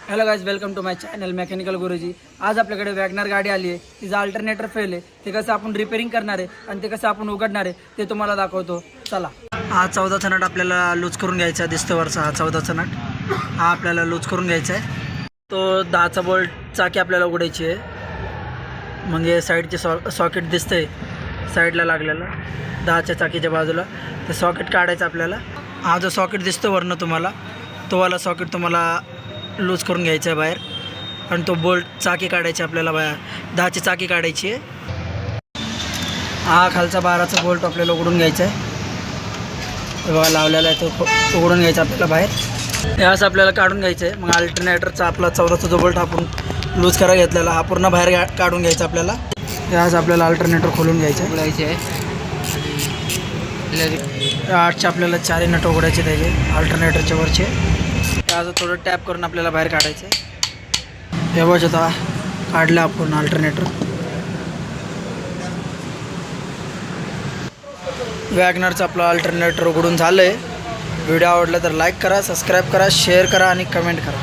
Hello guys, welcome to my channel mechanical Guruji. आज आपल्याकडे WagonR गाडी आली आहे। तिचा अल्टरनेटर फेल आहे। ते कसं आपण रिपेअरिंग करणार आहे आणि ते कसं आपण उघडणार आहे ते तुम्हाला दाखवतो। चला। हा 14चा नट आपल्याला लूज करून घ्यायचा दिसतो वरचा। हा 14चा नट हा आपल्याला लूज करून घ्यायचा आहे। तो 10चा बोल्ट चाकी आपल्याला उघडायची आहे। मग हे साईडचे सॉकेट दिसतंय साईडला लागलेला 10च्या चाकीच्या बाजूला, ते सॉकेट काढायचं आपल्याला। हा जो सॉकेट दिसतो वरनं तुम्हाला, तो वाला सॉकेट तुम्हाला लूज करून घ्यायचा आहे बाहेर, आणि तो बोल्ट चाकी काढायची आपल्याला बाहेर। 10ची चाकी काढायची आहे। हा खालचा 12चा बोल्ट आपल्याला उघडून घ्यायचा आहे। हे बघा लावलेला आहे, तो उघडून घ्यायचा आपल्याला बाहेर। हे असं आपल्याला काढून घ्यायचं आहे। मग अल्टरनेटरचा आपला 14चा जो बोल्ट आपण लूज करायला घेतलेला हा पूर्ण बाहेर काढून घ्यायचा आपल्याला। हे असं आपल्याला अल्टरनेटर खोलून घ्यायचं आहे। 8चे आपल्याला 4 नट उघडायचे त्याचे अल्टरनेटरच्या वरचे। त्याचं थोडं टॅप करून आपल्याला बाहेर काढायचं आहे। हे बघा आता काढलं आपण अल्टरनेटर। वॅगनरचं आपलं अल्टरनेटर उघडून झालं आहे। व्हिडिओ आवडला तर लाईक करा, सबस्क्राईब करा, शेअर करा आणि कमेंट करा।